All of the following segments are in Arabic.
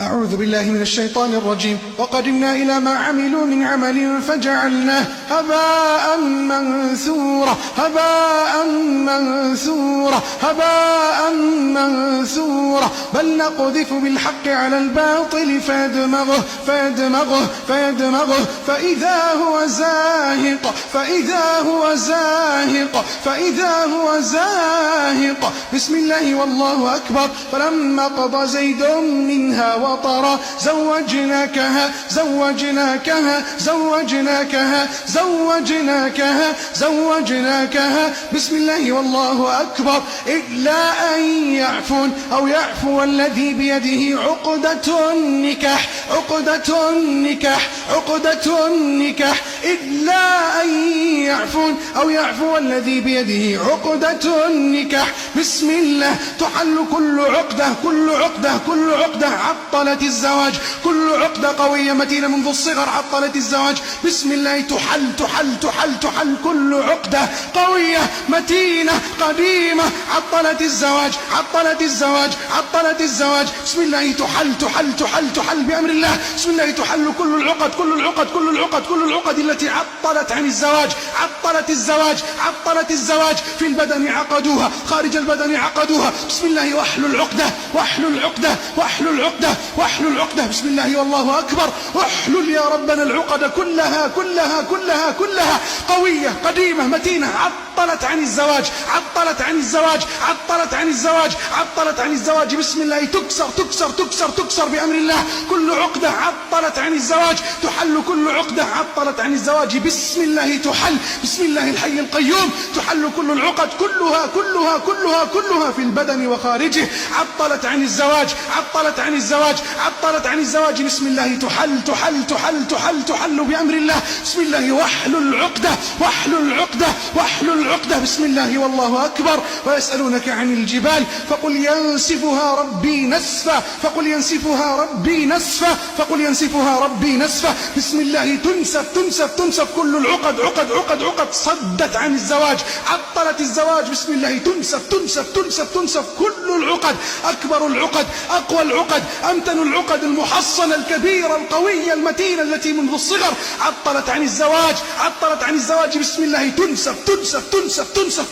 أعوذ بالله من الشيطان الرجيم. وقدمنا إلى ما عملوا من عمل فجعلناه هباء منثورا هباء منثورا هباء منثورا بل نقذف بالحق على الباطل فيدمغه فإذا هو زاهق بسم الله والله أكبر. فلما قضى زيد منها وطرا زوجناكها بسم الله والله أكبر. إلا أن يعفون أو يعفو الذي بيده عقدة النكاح إلا أن يعفون أو يعفو الذي بيده عقدة النكاح. بسم الله تحل كل عقدة عطلت الزواج، كل عقدة قوية متينة منذ الصغر عطلت الزواج. بسم الله تحل كل عقدة قوية متينة قديمة عطلت الزواج. بسم الله تحل بأمر الله. بسم الله تحل كل العقد التي عطلت عن الزواج، عطلت الزواج في البدن عقدوها، خارج البدن عقدوها. بسم الله واحلل العقدة بسم الله والله أكبر. واحلل يا ربنا العقد كلها قوية قديمة متينة عطلت عن الزواج. بسم الله تكسر بأمر الله. كل عقدة عطلت عن الزواج تحل، كل عقدة عطلت عن الزواج بسم الله تحل. بسم الله الحي القيوم تحل كل العقد كلها في البدن وخارجه عطلت عن الزواج. بسم الله تحل بأمر الله. بسم الله واحلل العقدة بسم الله والله أكبر. ويسألونك عن الجبال فقل ينسفها ربي نسفا بسم الله تنسف كل العقد صدت عن الزواج، عطلت الزواج. بسم الله تنسف كل العقد، أكبر العقد، أقوى العقد، أمتن العقد، المحصنة الكبيرة القوية المتينة التي منذ الصغر عطلت عن الزواج. بسم الله تنسف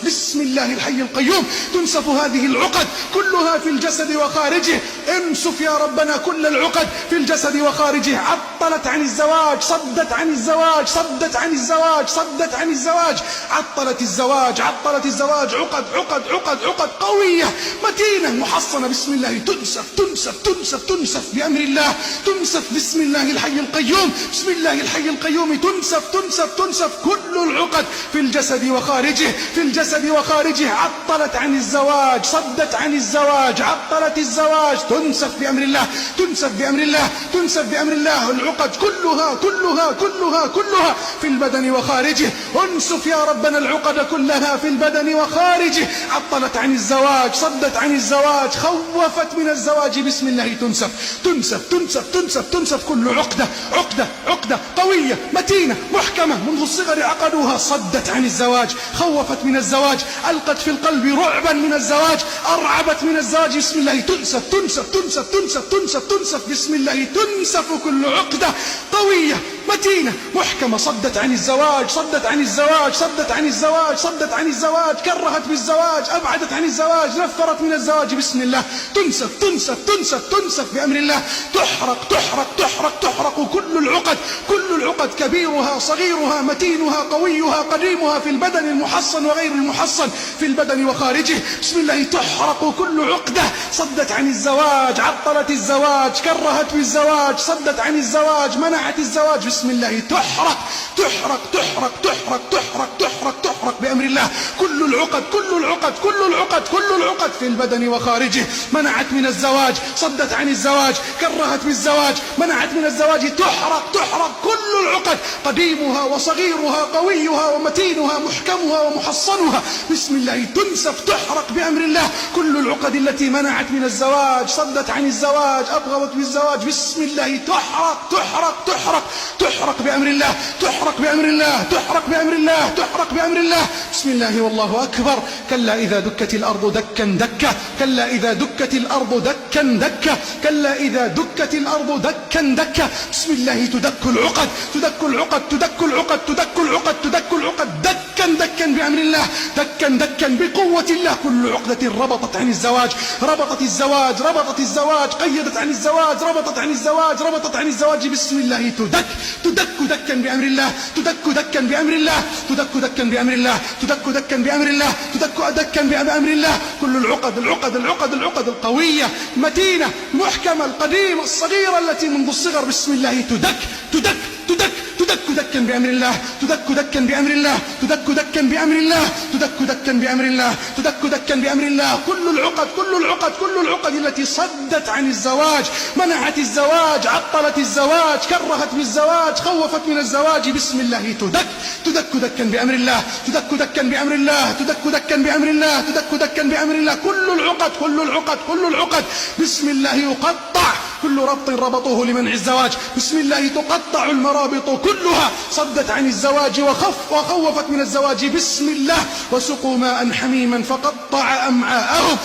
بسم الله الحي القيوم تنسف هذه العقد كلها في الجسد وخارجه. انسف يا ربنا كل العقد في الجسد وخارجه عطلت عن الزواج، صدت عن الزواج، عطلت الزواج. عقد قوية متينة محصنة. بسم الله تنسف بأمر الله. تنسف بسم الله الحي القيوم. بسم الله الحي القيوم تنسف كل العقد في الجسد وخارجه عطلت عن الزواج، صدت عن الزواج، عطلت الزواج. تنسف بأمر الله العقد كلها في البدن وخارجه. انسف يا ربنا العقد كلها في البدن وخارجه عطلت عن الزواج، صدت عن الزواج، خوفت من الزواج. بسم الله تنسف كل عقدة قوية متينة محكمة منذ الصغر عقدوها، صدت عن الزواج، خوفت من الزواج، ألقت في القلب رعبا من الزواج، أرعبت من الزواج. بسم الله تنسف بسم الله تنسف كل عقدة قوية متينة محكمة صدت عن الزواج، كرهت بالزواج، أبعدت عن الزواج، نفرت من الزواج. بسم الله تنسف بأمر الله. تحرق كل العقد كبيرها صغيرها متينها قويها قديمها في البدن المحصن وغير المحصن في البدن وخارجه. بسم الله تحرق كل عقدة صدت عن الزواج، عطلت الزواج، كرهت بالزواج، صدت عن الزواج، منعت الزواج. بسم الله تحرق بأمر الله. كل العقد في البدن وخارجه منعت من الزواج، صدت عن الزواج، كرهت بالزواج، منعت من الزواج. تحرق كل العقد قديمها وصغيرها قويها ومتينها محكمها ومحصنها. بسم الله تنسف تحرق بأمر الله. كل العقد التي منعت من الزواج، صدت عن الزواج، أبغضت بالزواج. بسم الله تحرق بأمر الله. الله. بسم الله والله أكبر. كلا إذا دكت الأرض دكا دكا، كلا إذا دكت الأرض دكا دكا، كلا إذا دكت الأرض دكا دكا. بسم الله تدك العقد، تدك العقد، تدك العقد، تدك العقد، تدك العقد دكا دكا بأمر الله، دكا دكا بقوة الله. كل عقدة ربطت عن الزواج، ربطت الزواج، ربطت الزواج، قيدت عن الزواج، ربطت عن الزواج، ربطت عن الزواج. بسم الله تدك، تدك دكا بأمر الله، تدك دكا بأمر الله، تدك دكا بأمر الله، تدك دكا بأمر الله، تدك دكا بأمر الله. كل العقد، العقد، العقد، العقد القوية متينة محكمة القديمة الصغيرة التي منذ الصغر بسم الله تدك، تدك، تدك، تدك دكا بأمر الله، تدك دكا بأمر الله، تدك دكا بأمر الله، تدك دكا بأمر الله، تدك دكا بأمر الله. كل العقد، كل العقد، كل العقد التي صدت عن الزواج، منعت الزواج، عطلت الزواج، كرهت بالزواج، خوفت من الزواج بسم الله تدك، تدك دكا بأمر الله، تدك دكا بأمر الله، تدك دكا بأمر الله، تدك دكا بأمر الله. كل العقد، كل العقد، كل العقد بسم الله يقطع. كل ربط ربطوه لمنع الزواج بسم الله تقطع المرابط كلها. صدت عن الزواج وخوفت من الزواج بسم الله. وسقوا ماء حميما فقطع أمعاءهم،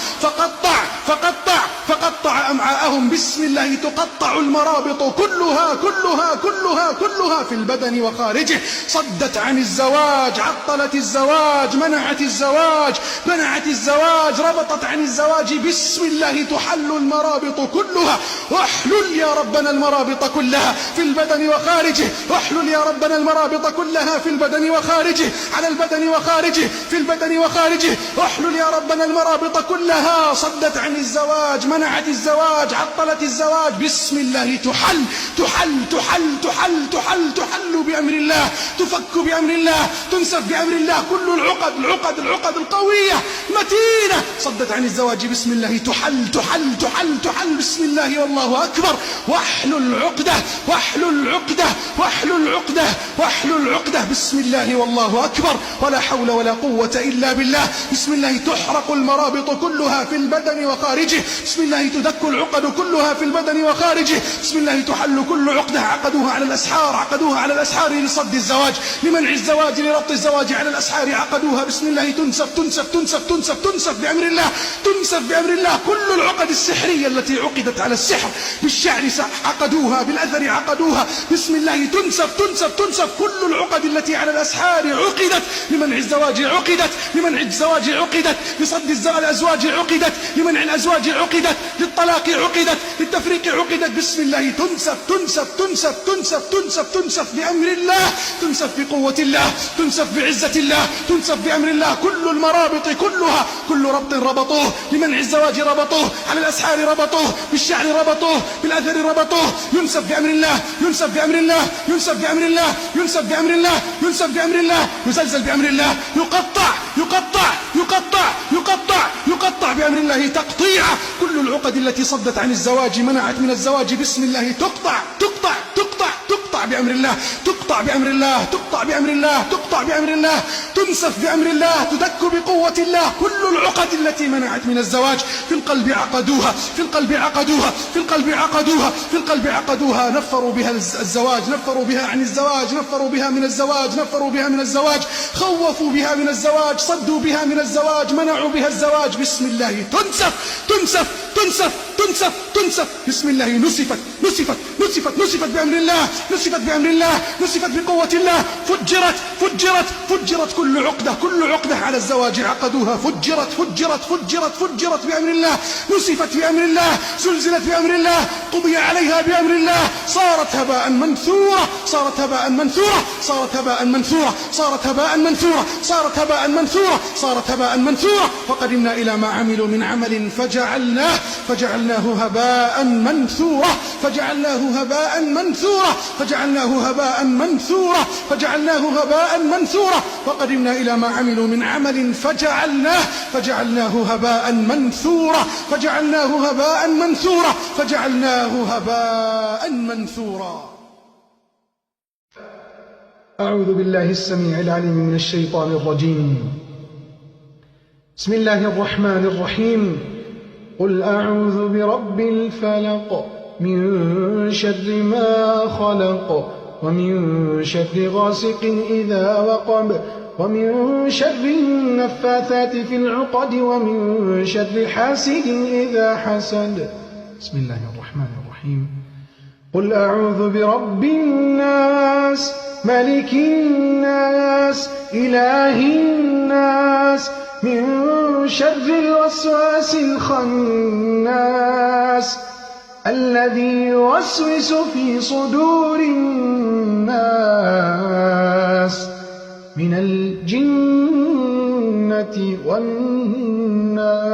فقطع أمعاءهم بسم الله تقطع المرابط كلها، كلها، كلها، كلها في البدن وخارجه. صدت عن الزواج، عطلت الزواج، منعت الزواج، منعت الزواج، ربطت عن الزواج بسم الله تحل المرابط كلها. واحلل يا ربنا المرابط كلها في البدن وخارجه، واحلل يا ربنا المرابط كلها في البدن وخارجه، على البدن وخارجه، في البدن وخارجه. واحلل يا ربنا المرابط كلها. صدت عن الزواج، منعت الزواج، عطلت الزواج بسم الله تحل، تحل، تحل، تحل، تحل، تحل بأمر الله، تفك بأمر الله، تنسف بأمر الله. كل العقد، العقد، العقد القوية متينة صدت عن الزواج بسم الله تحل، تحل، تحل، تحل بسم الله والله أكبر. واحلل عقدة، واحلل عقدة، واحلل عقدة، واحلل عقدة بسم الله والله أكبر. ولا حول ولا قوة إلا بالله. بسم الله تحرق المرابط كلها في البدن وخارجه. بسم الله تدك العقد كلها في البدن وخارجه. بسم الله تحل كل عقدة عقدوها على الأسحار، عقدوها على الأسحار لصد الزواج، لمنع الزواج، لربط الزواج على الأسحار عقدوها. بسم الله تنسف، تنسف، تنسف، تنسف، تنسف بأمر الله، تنسف بأمر الله. كل العقد السحرية التي عقدت على السحر بالشعر عقدوها، بالأثر عقدوها. بسم الله تنسف، تنسف، تنسف. كل العقد التي على الأسحار عقدت، لمنع الزواج عقدت، لمنع الزواج عقدت، لصد الأزواج عقدت، لمنع الأزواج عقدت، للطلاق عقدت، للتفريق عقدت. بسم الله تنسف، تنسف، تنسف، تنسف، تنسف، تنسف بأمر الله، تنسف بقوة الله، تنسف بعزة الله، تنسف بأمر الله. كل المرابط كلها، كل ربط ربطوه، لمنع الزواج ربطوه، على الأسحار ربطوه، بالشعر ربطوه، بالأثر ربطوه. ينسف بأمر الله، ينسف بأمر الله، ينسف بأمر الله، ينسف بأمر الله، ينسف بأمر الله، يزلزل بأمر الله، يقطع، يقطع، يقطع، يقطع، يقطع بأمر الله تقطيعا. كل العقد التي صدت عن الزواج، منعت من الزواج بسم الله تقطع، تقطع، تقطع، تقطع بأمر الله، تقطع بأمر الله، تقطع بأمر الله، تقطع بأمر الله، تنسف بأمر الله، تدك بقوة الله. كل العقد التي منعت من الزواج في القلب عقدوها، في القلب عقدوها، في القلب عقدوها، في القلب عقدوها. نفروا بها الزواج، نفروا بها عن الزواج، نفروا بها من الزواج، نفروا بها من الزواج، خوفوا بها من الزواج، صدوا بها من الزواج، منعوا بها الزواج. بسم الله تنسف، تنسف، تنسف، تنسف، تنسف. بسم الله نسفت، نسفت، نسفت، نسفت بأمر الله، نسفت بأمر الله، نسفت بقوة الله. فجرت، فجرت، فجرت كل عقدة، كل عقدة على الزواج عقدوها. فجرت، فجرت، فجرت، فجرت بأمر الله، نسفت بأمر الله، زلزلت بأمر الله، قضي عليها بأمر الله. صارت هباء منثورة، صارت هباء منثورة، صارت هباء منثورة، صارت هباء منثورة، صارت هباء منثورة، صارت هباء منثورة. وقدمنا إلى ما عملوا من عمل فجعلناه هباء منثورا، فجعلناه هباء منثورا، فجعلناه هباء منثورا، فجعلناه هباء منثورا. وقدمنا إلى ما عملوا من عمل فجعلناه هباء منثورا، فجعلناه هباء منثورا، فجعلناه هباء منثورا. أعوذ بالله السميع العليم من الشيطان الرجيم. بسم الله الرحمن الرحيم. قل أعوذ برب الفلق من شر ما خلق ومن شر غاسق إذا وقب ومن شر النفاثات في العقد ومن شر حاسد إذا حسد. بسم الله الرحمن الرحيم. قل أعوذ برب الناس ملك الناس إله الناس من شر الوسواس الخناس الذي يوسوس في صدور الناس من الجنة والناس.